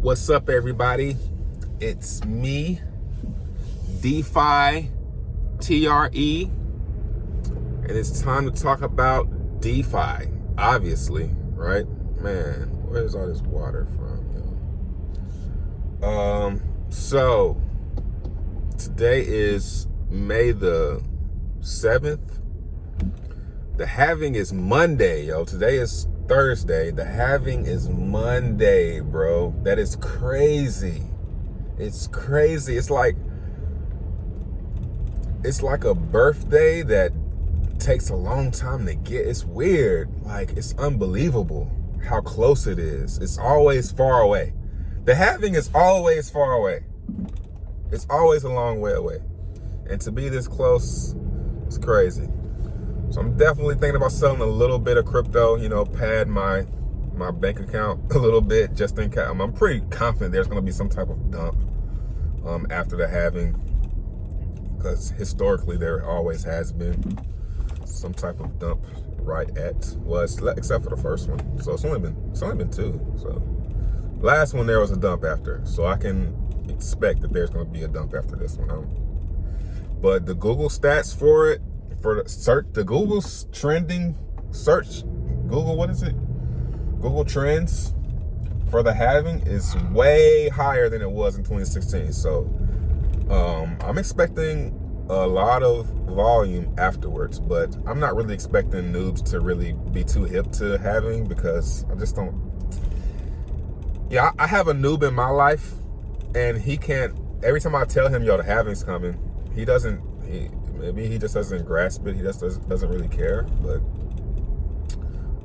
What's up, everybody? It's me, DeFi TRE, and it's time to talk about DeFi, obviously, right? Man, where's all this water from, yo? So today is May the 7th. The halving is Monday, yo. Today is Thursday. The halving is Monday, bro. That is crazy. It's crazy. It's like a birthday that takes a long time to get. It's weird. Like, it's unbelievable how close it is. It's always far away. The halving is always far away. It's always a long way away. And to be this close, it's crazy. So I'm definitely thinking about selling a little bit of crypto, pad my bank account a little bit just in case. I'm pretty confident there's going to be some type of dump after the halving, because historically there always has been some type of dump right at, well, except for the first one. So it's only been two. So last one there was a dump after. So I can expect that there's going to be a dump after this one. But the Google stats for it, for the search, the Google's trending search, Google Trends for the halving is way higher than it was in 2016. So I'm expecting a lot of volume afterwards, but I'm not really expecting noobs to really be too hip to halving, because I just don't. Yeah, I have a noob in my life, and he can't. Every time I tell him, yo, the halving's coming, maybe he just doesn't grasp it. He just doesn't really care. But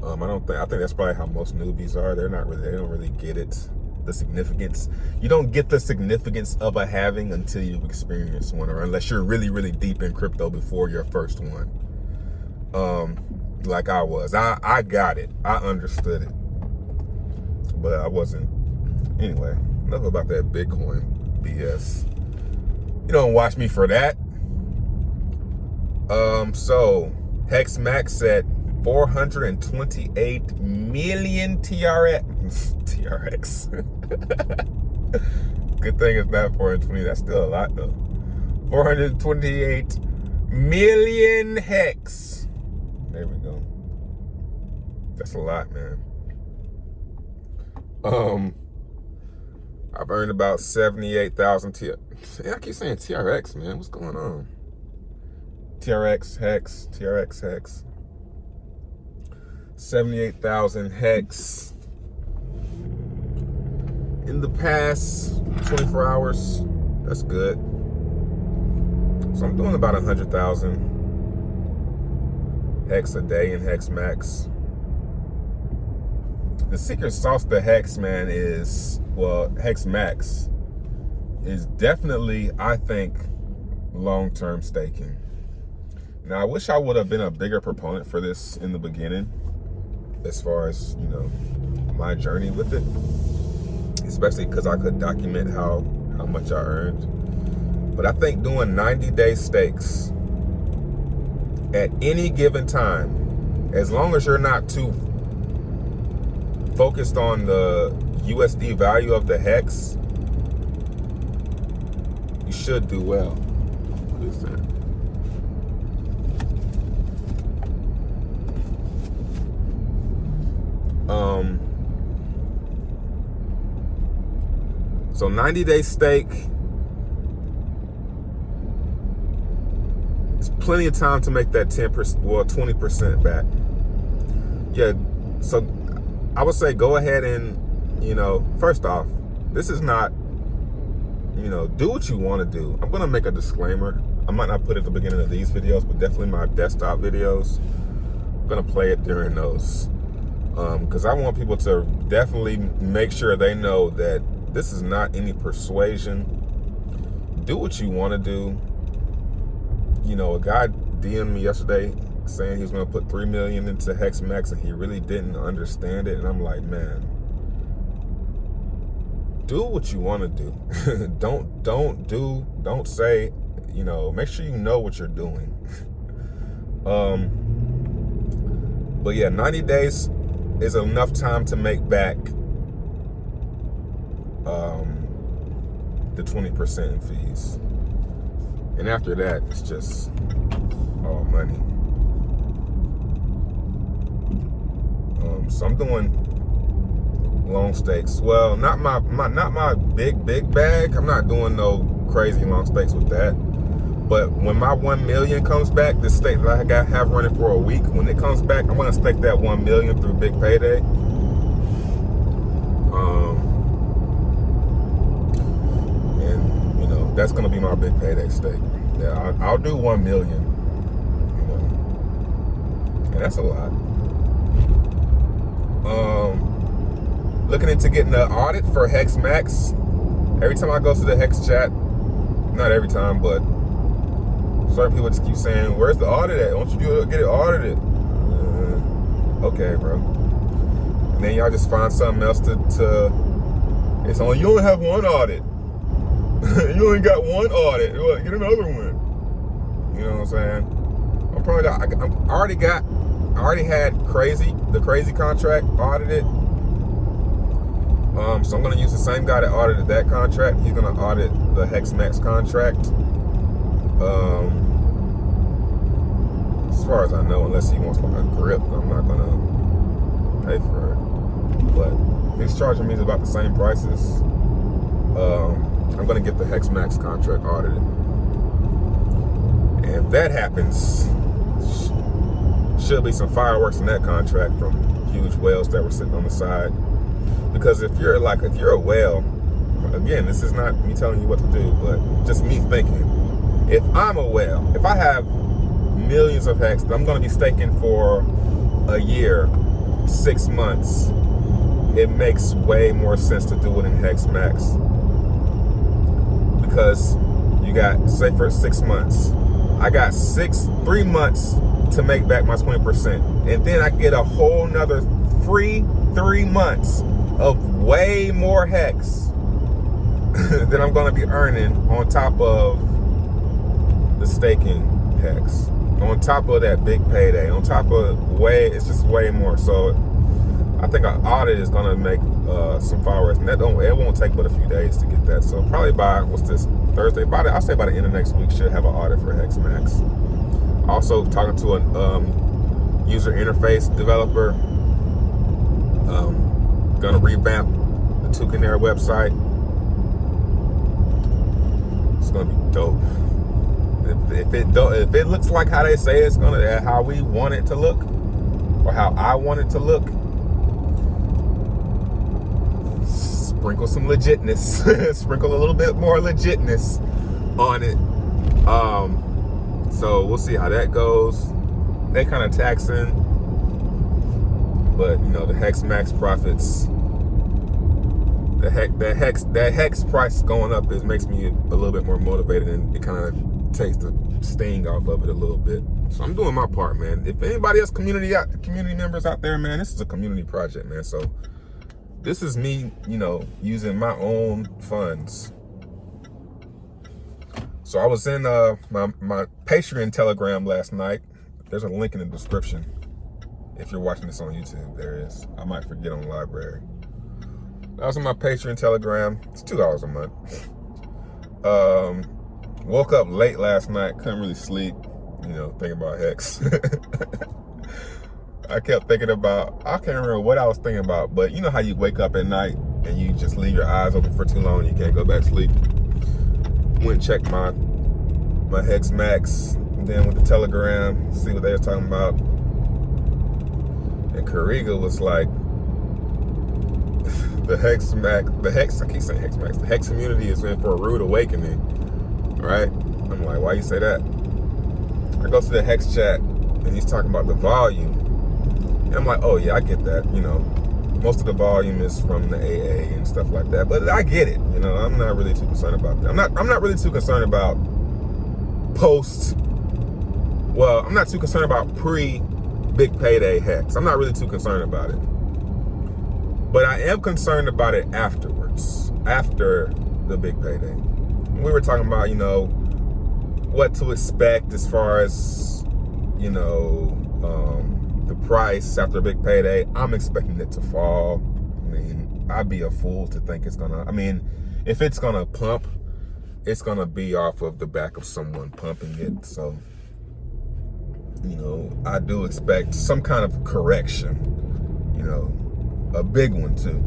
I think that's probably how most newbies are. They don't really get it, the significance. You don't get the significance of a halving until you've experienced one, or unless you're really, really deep in crypto before your first one. Like I was. I got it. I understood it. But I wasn't. Anyway, enough about that Bitcoin BS. You don't watch me for that. So Hex Max at 428 million TRX. Good thing it's not 420. That's still a lot, though. 428 million Hex. There we go. That's a lot, man. I've earned about 78,000 I keep saying TRX, man. What's going on? TRX Hex. 78,000 Hex in the past 24 hours. That's good. So I'm doing about 100,000 Hex a day in Hex Max. The secret sauce to Hex, man, Hex Max is definitely, I think, long-term staking. Now, I wish I would have been a bigger proponent for this in the beginning, as far as, my journey with it, especially because I could document how much I earned. But I think doing 90-day stakes at any given time, as long as you're not too focused on the USD value of the Hex, you should do well. What is that? So 90-day stake, it's plenty of time to make that 20% back. Yeah, so I would say go ahead and, first off, this is not, do what you want to do. I'm going to make a disclaimer. I might not put it at the beginning of these videos, but definitely my desktop videos. I'm going to play it during those. Because I want people to definitely make sure they know that this is not any persuasion. Do what you want to do. A guy DM'd me yesterday saying he was going to put 3 million into Hex Max, and he really didn't understand it. And I'm like, man, do what you want to do. Don't say, make sure you know what you're doing. But yeah, 90 days is enough time to make back the 20% in fees. And after that, it's just all money. So I'm doing long stakes. Well, not my big bag. I'm not doing no crazy long stakes with that. But when my 1 million comes back, the stake that I have running for a week, when it comes back, I'm gonna stake that 1 million through big payday. And you know, that's gonna be my big payday stake. Yeah, I'll do 1 million. You know, and that's a lot. Looking into getting the audit for Hex Max. Every time I go to the Hex chat, not every time, but certain people just keep saying, "Where's the audit at? Don't you get it audited?" Okay, bro. And then y'all just find something else to it's only, you only have one audit. You only got one audit. Well, get another one. You know what I'm saying? I'm probably I already had the crazy contract audited. So I'm gonna use the same guy that audited that contract. He's gonna audit the Hex Max contract. As far as I know, unless he wants like a grip, I'm not gonna pay for it. But if he's charging me about the same prices, I'm gonna get the Hex Max contract audited. And if that happens, should be some fireworks in that contract from huge whales that were sitting on the side. Because if you're a whale, again, this is not me telling you what to do, but just me thinking. If I'm a whale, if I have millions of hex that I'm going to be staking for a year, 6 months, it makes way more sense to do it in Hex Max. Because you got, say for 6 months, I got 3 months to make back my 20%. And then I get a whole nother free 3 months of way more hex that I'm going to be earning on top of the staking hex, on top of that big payday, on top of it's just way more. So I think an audit is going to make some fireworks, and it won't take but a few days to get that. So probably by, what's this, Thursday? I'll say by the end of next week, should have an audit for Hex Max. Also talking to a user interface developer. Gonna revamp the Tucanair website. It's gonna be dope. If it looks like how they say it's gonna, how we want it to look, or how I want it to look, sprinkle some legitness, sprinkle a little bit more legitness on it. So we'll see how that goes. They kind of taxing, but you know, the Hex Max profits, that hex price going up makes me a little bit more motivated, and it kind of takes the sting off of it a little bit. So I'm doing my part, man. If anybody else, community members out there, man, this is a community project, man. So this is me, you know, using my own funds. So I was in my Patreon Telegram last night. There's a link in the description. If you're watching this on YouTube, there is. I might forget on the library. I was on my Patreon Telegram. It's $2 a month. Woke up late last night. Couldn't really sleep. You know, thinking about Hex. I kept thinking about, I can't remember what I was thinking about, but you know how you wake up at night and you just leave your eyes open for too long and you can't go back to sleep? Went and checked my Hex Max, and then with the Telegram, see what they were talking about. And Kariga was like, the Hex, I keep saying Hex Max, the Hex community is in for a rude awakening, right? I'm like, why you say that? I go to the Hex chat, and he's talking about the volume. And I'm like, oh yeah, I get that, you know. Most of the volume is from the AA and stuff like that, but I get it, you know. I'm not really too concerned about that. I'm not really too concerned about I'm not too concerned about pre-big payday Hex. I'm not really too concerned about it. But I am concerned about it afterwards, after the big payday. We were talking about, you know, what to expect as far as, you know, the price after a big payday. I'm expecting it to fall. I mean, I'd be a fool to think it's gonna, I mean, if it's gonna pump, it's gonna be off of the back of someone pumping it. So, you know, I do expect some kind of correction, you know, a big one too,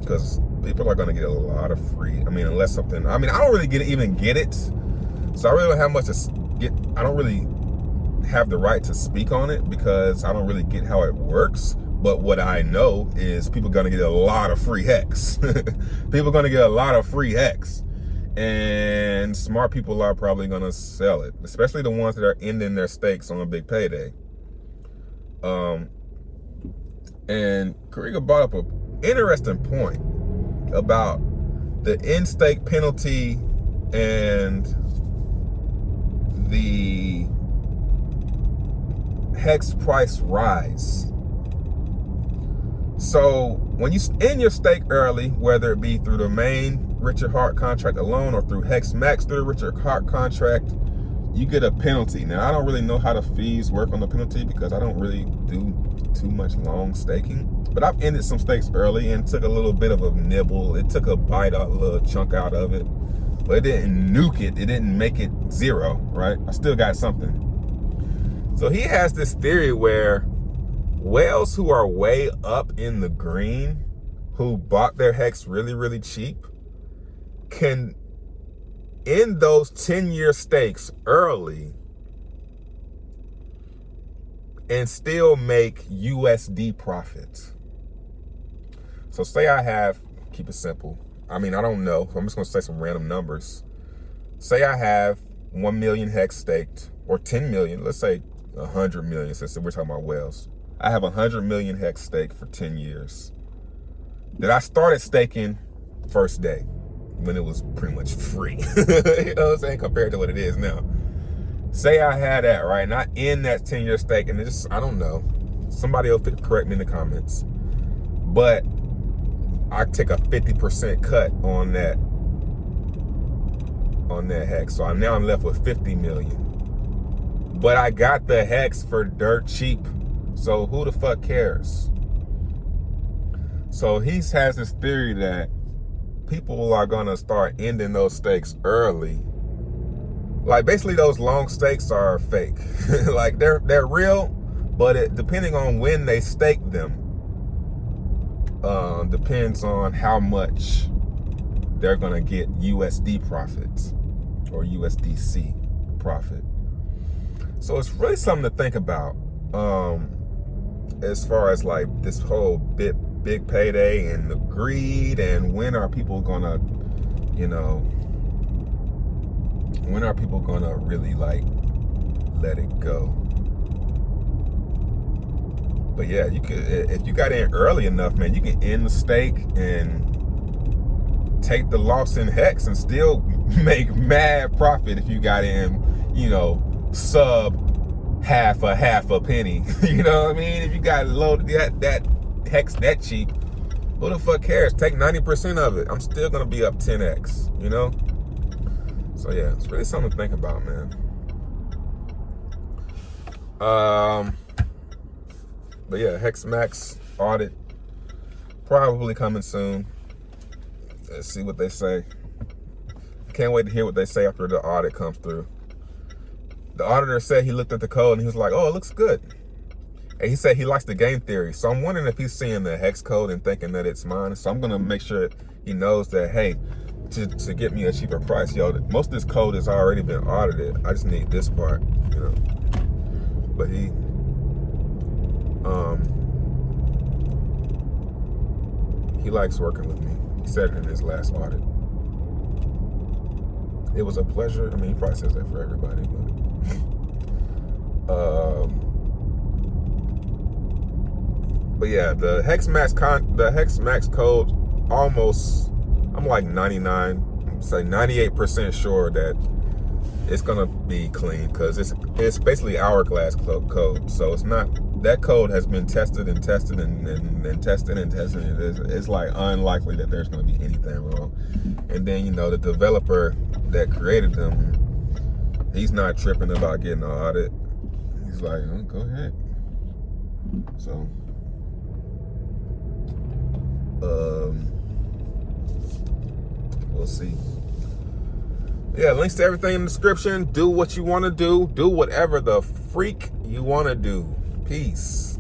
because people are gonna get a lot of free, I mean, unless something, I mean, I don't really even get it. So I really don't have much to get, I don't really have the right to speak on it because I don't really get how it works. But what I know is people are gonna get a lot of free hex. People are gonna get a lot of free hex. And smart people are probably gonna sell it, especially the ones that are ending their stakes on a big payday. And Kariga brought up an interesting point about the end stake penalty and the hex price rise. So when you end your stake early, whether it be through the main Richard Hart contract alone or through Hex Max through the Richard Hart contract, you get a penalty. Now, I don't really know how the fees work on the penalty because I don't really do too much long staking. But I've ended some stakes early and took a little bit of a nibble. It took a bite out, a little chunk out of it. But it didn't nuke it. It didn't make it zero, right? I still got something. So he has this theory where whales who are way up in the green, who bought their hex really, really cheap, can end those 10-year stakes early and still make USD profits. So say I have, keep it simple. I mean, I don't know. I'm just gonna say some random numbers. Say I have 1 million hex staked, or 10 million, let's say 100 million, since we're talking about whales. I have 100 million hex staked for 10 years. That I started staking first day when it was pretty much free. You know what I'm saying? Compared to what it is now. Say I had that, right? And I end that 10-year stake, and it just, I don't know. Somebody will correct me in the comments. But I take a 50% cut on that hex. So now I'm left with 50 million. But I got the hex for dirt cheap. So who the fuck cares? So he has this theory that people are gonna start ending those stakes early. Like basically those long stakes are fake. Like they're real, but depending on when they stake them, depends on how much they're gonna get USD profits or USDC profit. So it's really something to think about. As far as like this whole big payday and the greed, and when are people gonna, you know, when are people gonna really like let it go? But yeah, you could, if you got in early enough, man, you can end the stake and take the loss in hex and still make mad profit if you got in, you know, sub half a penny. You know what I mean? If you got loaded that hex that cheap, who the fuck cares? Take 90% of it. I'm still gonna be up 10x, you know? So yeah, it's really something to think about, man. But yeah, Hex Max audit probably coming soon. Let's see what they say. Can't wait to hear what they say after the audit comes through. The auditor said he looked at the code and he was like, oh, it looks good. And he said he likes the game theory. So I'm wondering if he's seeing the hex code and thinking that it's mine. So I'm gonna make sure he knows that, hey, to get me a cheaper price, yo, most of this code has already been audited. I just need this part, you know. But he likes working with me. He said it in his last audit. It was a pleasure. I mean, he probably says that for everybody, but yeah, the Hex Max code almost, I'm like 98% sure that it's gonna be clean, because it's basically hourglass code. So it's not, that code has been tested and tested and tested and tested. It's like unlikely that there's gonna be anything wrong. And then, you know, the developer that created them, he's not tripping about getting an audit. He's like, oh, go ahead. So We'll see. Yeah, links to everything in the description. Do what you want to do. Do whatever the freak you want to do. Peace.